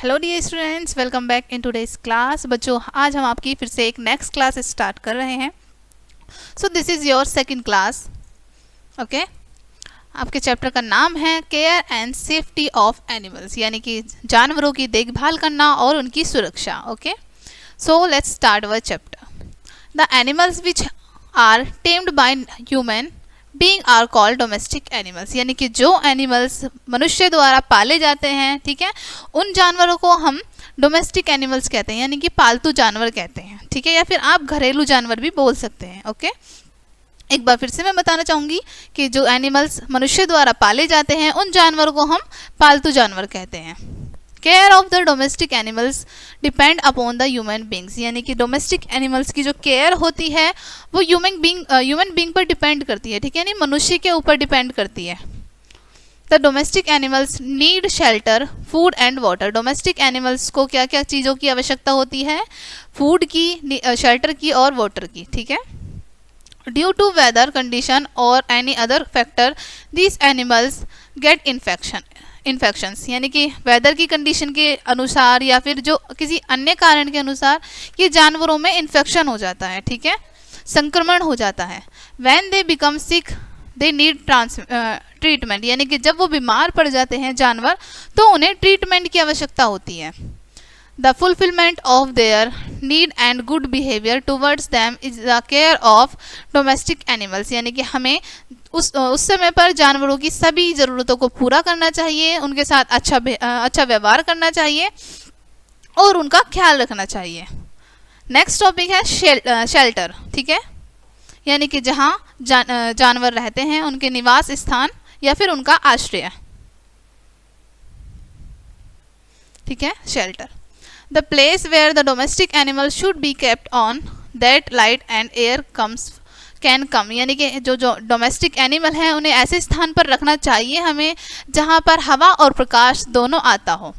Hello dear students, welcome back in today's class. बच्चों, आज हम आपकी फिर से एक नेक्स्ट क्लास स्टार्ट कर रहे हैं। So this is your second class. Okay, आपके चैप्टर का नाम है care and safety of animals, यानी कि जानवरों की देखभाल करना और उनकी सुरक्षा। Okay, so let's start our chapter. The animals which are tamed by human being are called domestic animals, यानी कि जो एनिमल्स मनुष्य द्वारा पाले जाते हैं, ठीक है, उन जानवरों को हम डोमेस्टिक एनिमल्स कहते हैं, यानी कि पालतू जानवर कहते हैं। ठीक है, या फिर आप घरेलू जानवर भी बोल सकते हैं। ओके, एक बार फिर से मैं बताना चाहूँगी कि जो एनिमल्स मनुष्य द्वारा पाले जाते हैं उन जानवरों को हम पालतू जानवर कहते हैं। Care of the domestic animals depend upon the human beings, यानी कि डोमेस्टिक एनिमल्स की जो केयर होती है वो ह्यूमन बींग पर डिपेंड करती है। ठीक है, यानी मनुष्य के ऊपर डिपेंड करती है। The domestic animals need shelter, food and water. Domestic animals को क्या क्या चीज़ों की आवश्यकता होती है? फूड की, शेल्टर की और वाटर की। ठीक है, ड्यू टू वेदर कंडीशन और any other factor these animals gate infections, यानी कि वेदर की कंडीशन के अनुसार या फिर जो किसी अन्य कारण के अनुसार ये जानवरों में इन्फेक्शन हो जाता है। ठीक है, संक्रमण हो जाता है। When they become sick they need treatment, यानी कि जब वो बीमार पड़ जाते हैं जानवर तो उन्हें ट्रीटमेंट की आवश्यकता होती है। The fulfilment of their need and good behaviour towards them is the care of domestic animals, यानी कि हमें उस समय पर जानवरों की सभी ज़रूरतों को पूरा करना चाहिए, उनके साथ अच्छा व्यवहार करना चाहिए और उनका ख्याल रखना चाहिए। नेक्स्ट टॉपिक है शेल्टर। ठीक है, यानी कि जहाँ जानवर रहते हैं उनके निवास स्थान या फिर उनका आश्रय। ठीक है, shelter the place where the domestic animal should be kept on that light and air can come, यानी कि जो डोमेस्टिक एनिमल हैं उन्हें ऐसे स्थान पर रखना चाहिए हमें जहाँ पर हवा और प्रकाश दोनों आता हो।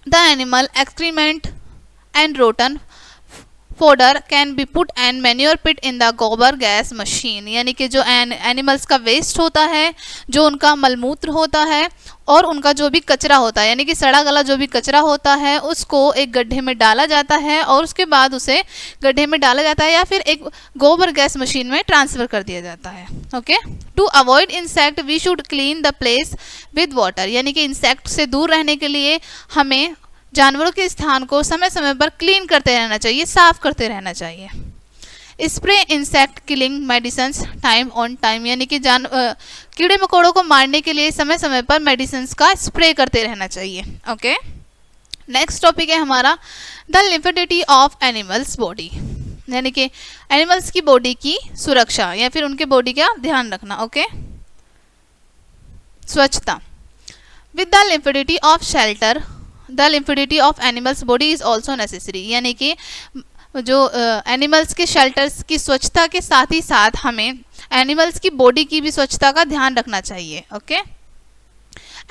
The animal excrement and rotten fodder can be put and manure pit in the gobar gas machine, यानी कि जो एनिमल्स का वेस्ट होता है, जो उनका मलमूत्र होता है और उनका जो भी कचरा होता है, यानी कि सड़ा गला जो भी कचरा होता है उसको एक गड्ढे में डाला जाता है और उसके बाद उसे गड्ढे में डाला जाता है या फिर एक गोबर गैस मशीन में ट्रांसफ़र कर दिया जाता है। Okay, to avoid insect we should clean the place with water, यानी कि इंसेक्ट से दूर रहने के लिए हमें जानवरों के स्थान को समय समय पर क्लीन करते रहना चाहिए, साफ करते रहना चाहिए। Spray insect killing medicines time on time, यानी कि कीड़े मकोड़ों को मारने के लिए समय समय पर मेडिसिन्स का स्प्रे करते रहना चाहिए। ओके, नेक्स्ट टॉपिक है हमारा the limpidity of animals body, यानी कि एनिमल्स की बॉडी की सुरक्षा या फिर उनके बॉडी का ध्यान रखना। ओके, स्वच्छता with the limpidity of shelter the limpidity of animals body is also necessary, यानी कि जो एनिमल्स के शेल्टर्स की स्वच्छता के साथ ही साथ हमें एनिमल्स की बॉडी की भी स्वच्छता का ध्यान रखना चाहिए। Okay,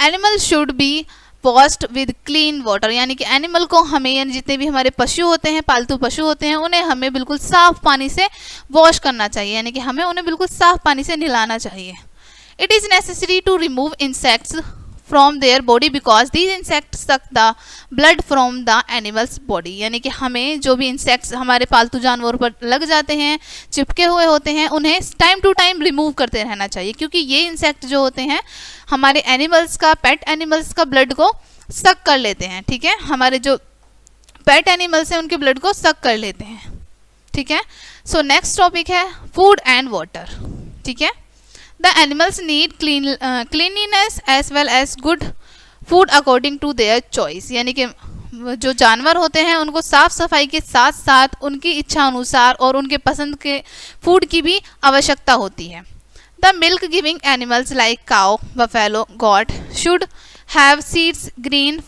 animals should be washed with clean water, यानी कि एनिमल को हमें, यानी जितने भी हमारे पशु होते हैं, पालतू पशु होते हैं, उन्हें हमें बिल्कुल साफ पानी से वॉश करना चाहिए, यानी कि हमें उन्हें बिल्कुल साफ पानी से नहलाना चाहिए। It is necessary to remove insects from their body because these insect suck the blood from the animals body, यानी कि हमें जो भी इंसेक्ट्स हमारे पालतू जानवरों पर लग जाते हैं, चिपके हुए होते हैं, उन्हें टाइम टू टाइम रिमूव करते रहना चाहिए, क्योंकि ये इंसेक्ट जो होते हैं हमारे एनिमल्स का, पेट एनिमल्स का ब्लड को सक कर लेते हैं। ठीक है, हमारे जो पेट एनिमल्स हैं उनके ब्लड को सक कर लेते हैं। ठीक है, सो नेक्स्ट टॉपिक है फूड एंड वाटर। ठीक है, The animals need cleanliness as well as good food according to their choice, यानी कि जो जानवर होते हैं उनको साफ सफाई के साथ साथ उनकी इच्छा अनुसार और उनके पसंद के फूड की भी आवश्यकता होती है। The milk giving animals like cow, buffalo, goat should have seeds, green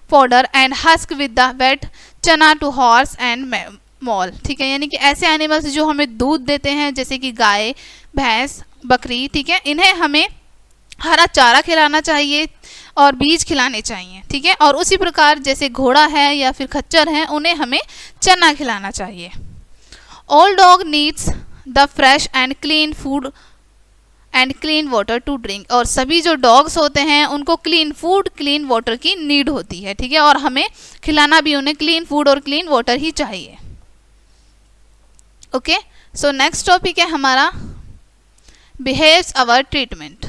fodder and husk with the wet chana to horse and mole। ठीक है, यानी कि ऐसे एनिमल्स जो हमें दूध देते हैं जैसे कि गाय, भैंस, बकरी, ठीक है, इन्हें हमें हरा चारा खिलाना चाहिए और बीज खिलाने चाहिए। ठीक है, और उसी प्रकार जैसे घोड़ा है या फिर खच्चर है उन्हें हमें चना खिलाना चाहिए। All dog needs the fresh and clean food and clean water to drink, और सभी जो डॉग्स होते हैं उनको क्लीन फूड क्लीन वाटर की नीड होती है, ठीक है, और हमें खिलाना भी उन्हें क्लीन फूड और क्लीन वाटर ही चाहिए। ओके, सो नेक्स्ट टॉपिक है हमारा behaves our treatment.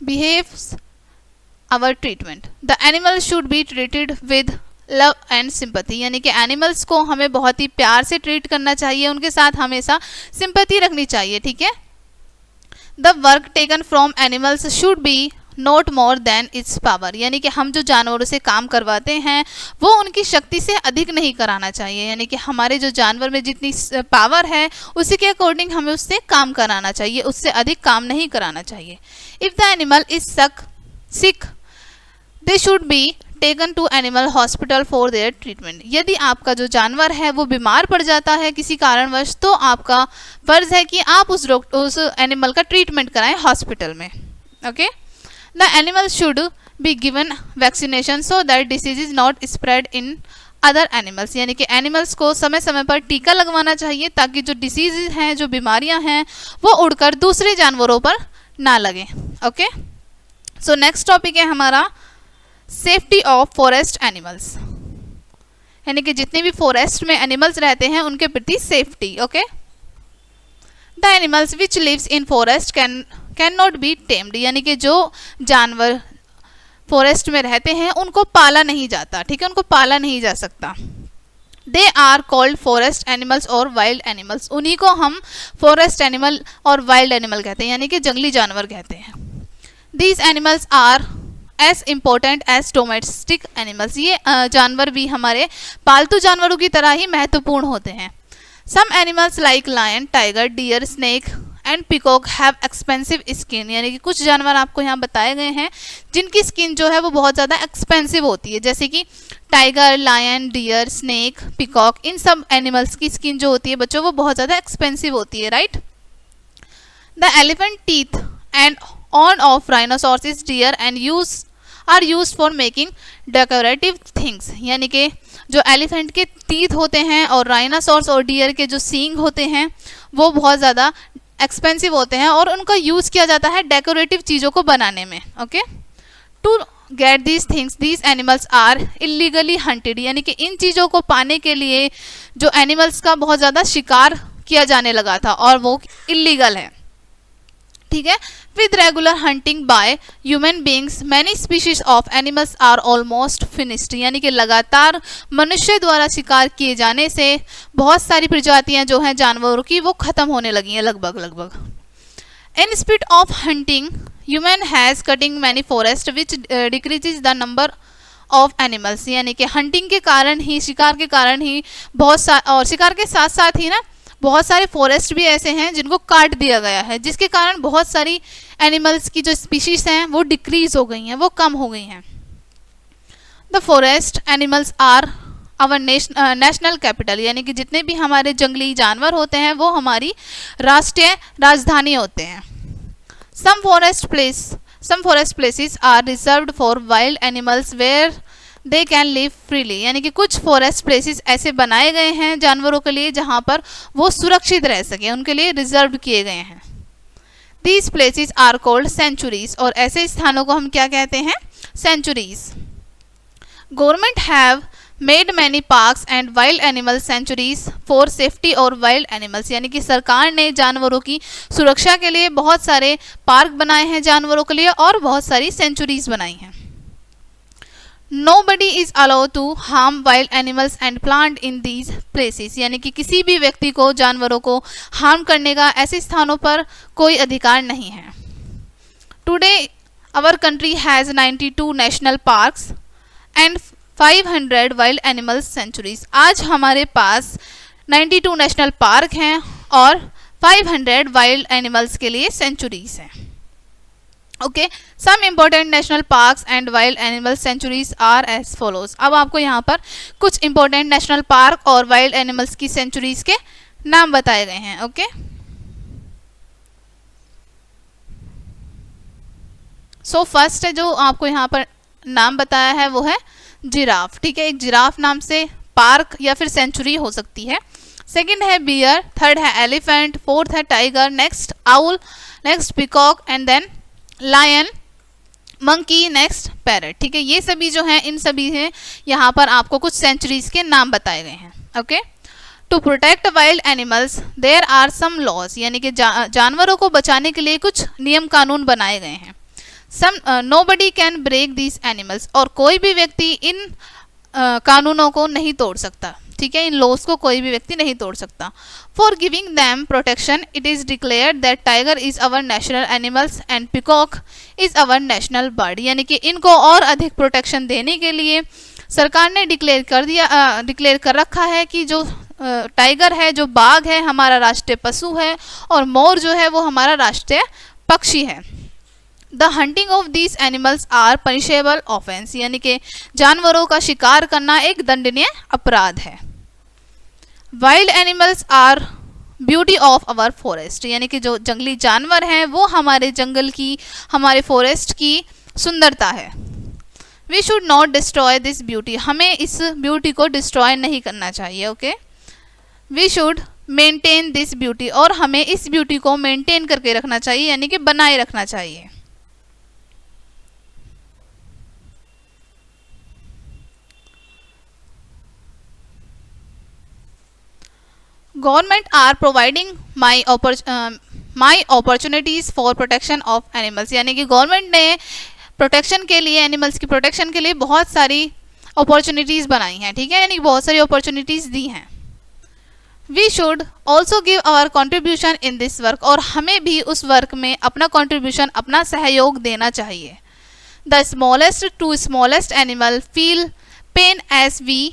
Behaves our treatment, the animal should be treated with love and sympathy, यानी कि एनिमल्स को हमें बहुत ही प्यार से ट्रीट करना चाहिए, उनके साथ हमेशा सिंपैथी रखनी चाहिए, ठीक है। The work taken from animals should be not more than it's power, यानी कि हम जो जानवरों से काम करवाते हैं वो उनकी शक्ति से अधिक नहीं कराना चाहिए, यानी कि हमारे जो जानवर में जितनी पावर है उसी के अकॉर्डिंग हमें उससे काम कराना चाहिए, उससे अधिक काम नहीं कराना चाहिए। If the animal is sick they should be taken to animal hospital for their treatment, यदि आपका जो जानवर है वो बीमार पड़ जाता है किसी कारणवश तो आपका फर्ज है कि आप उस एनिमल का ट्रीटमेंट कराएं हॉस्पिटल में। Okay, the animal should be given vaccination so that disease is not spread in other animals, यानी कि एनिमल्स को समय समय पर टीका लगवाना चाहिए ताकि जो डिसीज हैं, जो बीमारियां हैं वो उड़कर दूसरे जानवरों पर ना लगें। ओके, सो नेक्स्ट टॉपिक है हमारा सेफ्टी ऑफ फॉरेस्ट एनिमल्स, यानी कि जितने भी फॉरेस्ट में एनिमल्स रहते हैं उनके प्रति safety. Okay, the animals which lives in forest can not be tamed, यानी कि जो जानवर फॉरेस्ट में रहते हैं उनको पाला नहीं जाता, ठीक है, उनको पाला नहीं जा सकता। They are called forest animals और वाइल्ड एनिमल्स, उन्हीं को हम फॉरेस्ट एनिमल और वाइल्ड एनिमल कहते हैं, यानी कि जंगली जानवर कहते हैं। These animals are as important as domestic animals, ये जानवर भी हमारे पालतू जानवरों की तरह ही महत्वपूर्ण होते हैं। Some animals like lion, tiger, deer, snake and peacock have expensive skin, यानी कि कुछ जानवर आपको यहाँ बताए गए हैं जिनकी स्किन जो है वो बहुत ज़्यादा एक्सपेंसिव होती है, जैसे कि tiger, lion, deer, snake, peacock, इन सब एनिमल्स की स्किन जो होती है बच्चों वो बहुत ज़्यादा एक्सपेंसिव होती है, right. The elephant teeth and on of rhinoceros, deer and are use for making decorative things, यानी कि जो एलिफेंट के टीथ होते हैं और राइनासॉर्स और डियर के जो सींग होते हैं वो बहुत ज़्यादा एक्सपेंसिव होते हैं और उनका यूज़ किया जाता है डेकोरेटिव चीज़ों को बनाने में। Okay, to get these things these animals are illegally hunted, यानी कि इन चीज़ों को पाने के लिए जो एनिमल्स का बहुत ज़्यादा शिकार किया जाने लगा था और वो इलीगल है, ठीक है। With regular hunting by human beings many species of animals are almost finished, यानी कि लगातार मनुष्य द्वारा शिकार किए जाने से बहुत सारी प्रजातियां जो हैं जानवरों की वो ख़त्म होने लगी हैं लगभग। In speed of hunting human has cutting many forest which decreases the number of animals, यानी कि हंटिंग के कारण ही, शिकार के कारण ही और शिकार के साथ साथ ही ना बहुत सारे फॉरेस्ट भी ऐसे हैं जिनको काट दिया गया है, जिसके कारण बहुत सारी एनिमल्स की जो स्पीशीज़ हैं वो डिक्रीज हो गई हैं, वो कम हो गई हैं। The forest animals are our national capital, यानी कि जितने भी हमारे जंगली जानवर होते हैं वो हमारी राष्ट्रीय राजधानी होते हैं। Some forest places are reserved for wild animals where they can live freely, यानी कि कुछ फॉरेस्ट प्लेसेस ऐसे बनाए गए हैं जानवरों के लिए जहाँ पर वो सुरक्षित रह सकें, उनके लिए रिजर्व किए गए हैं। These places are called sanctuaries, और ऐसे स्थानों को हम क्या कहते हैं? Sanctuaries. Government have made many parks and wild animal sanctuaries for safety और वाइल्ड एनिमल्स, यानी कि सरकार ने जानवरों की सुरक्षा के लिए बहुत सारे पार्क बनाए हैं जानवरों के लिए और बहुत सारी सेंचुरीज बनाई हैं। Nobody is allowed to harm wild animals and plant in these places, यानी कि किसी भी व्यक्ति को जानवरों को हार्म करने का ऐसे स्थानों पर कोई अधिकार नहीं है। Today our country has 92 national parks and 500 wild animal sanctuaries. आज हमारे पास 92 नेशनल पार्क हैं और 500 वाइल्ड एनिमल्स के लिए सेंचुरीज हैं। Okay, some important national parks and wild animal sanctuaries are as follows. अब आपको यहाँ पर कुछ इम्पोर्टेंट नेशनल पार्क और वाइल्ड एनिमल्स की सेंचुरीज के नाम बताए गए हैं। ओके, सो फर्स्ट जो आपको यहाँ पर नाम बताया है वो है जिराफ, ठीक है। एक जिराफ नाम से पार्क या फिर सेंचुरी हो सकती है। सेकंड है बियर, थर्ड है एलिफेंट, फोर्थ है tiger, next owl, next peacock and then lion, monkey, next parrot. ठीक है, ये सभी जो हैं इन सभी हैं यहाँ पर आपको कुछ सेंचुरीज के नाम बताए गए हैं। Okay, to protect wild animals there are some laws, यानी कि जानवरों को बचाने के लिए कुछ नियम कानून बनाए गए हैं। Some nobody can break these animals, और कोई भी व्यक्ति इन कानूनों को नहीं तोड़ सकता। ठीक है, इन लॉज को कोई भी व्यक्ति नहीं तोड़ सकता। For giving them protection it is declared that tiger is our national animals and peacock is our national bird, यानी कि इनको और अधिक प्रोटेक्शन देने के लिए सरकार ने डिक्लेयर कर रखा है कि जो टाइगर है, जो बाघ है, हमारा राष्ट्रीय पशु है, और मोर जो है वो हमारा राष्ट्रीय पक्षी है। The hunting of these animals are punishable offence, यानी कि जानवरों का शिकार करना एक दंडनीय अपराध है। Wild animals are beauty of our forest, यानी कि जो जंगली जानवर हैं वो हमारे जंगल की, हमारे फॉरेस्ट की सुंदरता है। We should not destroy this beauty, हमें इस ब्यूटी को डिस्ट्रॉय नहीं करना चाहिए। Okay, we should maintain this beauty, और हमें इस ब्यूटी को मेंटेन करके रखना चाहिए, यानी कि बनाए रखना चाहिए। Government are providing many opportunities for protection of animals, यानी कि गवर्नमेंट ने प्रोटेक्शन के लिए, एनिमल्स की प्रोटेक्शन के लिए बहुत सारी अपॉर्चुनिटीज़ बनाई हैं। ठीक है, यानी कि बहुत सारी अपॉर्चुनिटीज़ दी हैं। We should also give our contribution in this work, और हमें भी उस वर्क में अपना कॉन्ट्रीब्यूशन, अपना सहयोग देना चाहिए। The smallest to smallest animal feel pain as we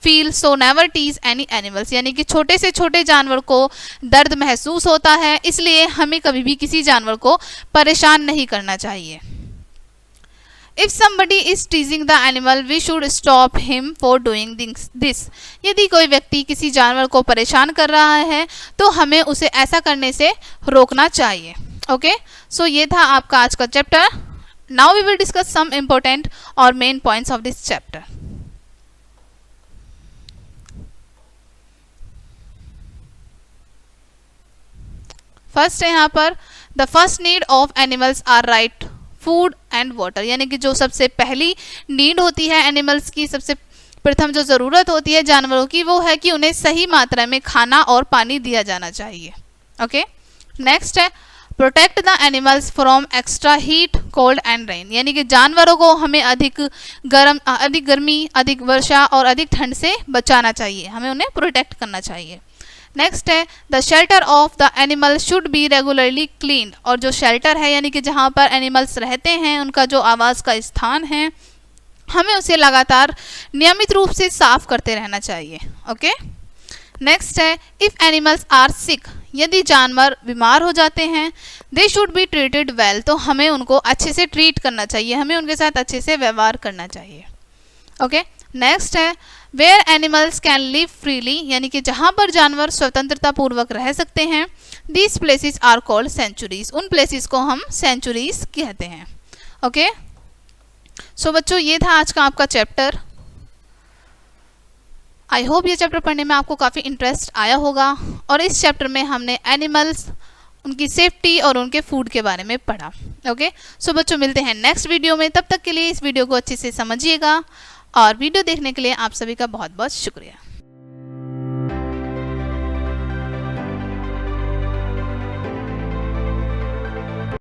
feel, so never tease any animals, यानी कि छोटे से छोटे जानवर को दर्द महसूस होता है, इसलिए हमें कभी भी किसी जानवर को परेशान नहीं करना चाहिए। If somebody is teasing the animal we should stop him for doing this, यदि कोई व्यक्ति किसी जानवर को परेशान कर रहा है तो हमें उसे ऐसा करने से रोकना चाहिए। ओके, सो ये था आपका आज का chapter. Now we will discuss some important और main points of this chapter. First है यहाँ पर the first need of animals are right food and water, यानी कि जो सबसे पहली नीड होती है एनिमल्स की, सबसे प्रथम जो ज़रूरत होती है जानवरों की, वो है कि उन्हें सही मात्रा में खाना और पानी दिया जाना चाहिए। ओके, नेक्स्ट है protect the animals from extra heat, cold and rain, यानी कि जानवरों को हमें अधिक गर्मी, अधिक वर्षा और अधिक ठंड से बचाना चाहिए, हमें उन्हें प्रोटेक्ट करना चाहिए। नेक्स्ट है the shelter of the animal should B regularly clean, और जो शेल्टर है यानी कि जहाँ पर एनिमल्स रहते हैं, उनका जो आवास का स्थान है, हमें उसे लगातार नियमित रूप से साफ करते रहना चाहिए। ओके, नेक्स्ट है इफ़ एनिमल्स आर सिक, यदि जानवर बीमार हो जाते हैं, दे शुड बी ट्रीटेड वेल, तो हमें उनको अच्छे से ट्रीट करना चाहिए, हमें उनके साथ अच्छे से व्यवहार करना चाहिए। ओके, नेक्स्ट है where animals can live freely, यानी कि जहाँ पर जानवर स्वतंत्रता पूर्वक रह सकते हैं, these places are called sanctuaries, उन प्लेसेस को हम सेंचुरीज कहते हैं। ओके, सो बच्चों ये था आज का आपका चैप्टर। आई होप ये चैप्टर पढ़ने में आपको काफ़ी इंटरेस्ट आया होगा, और इस चैप्टर में हमने एनिमल्स, उनकी सेफ्टी और उनके फूड के बारे में पढ़ा। ओके, सो बच्चों मिलते हैं नेक्स्ट वीडियो में, तब तक के लिए इस वीडियो को अच्छे से समझिएगा, और वीडियो देखने के लिए आप सभी का बहुत बहुत शुक्रिया।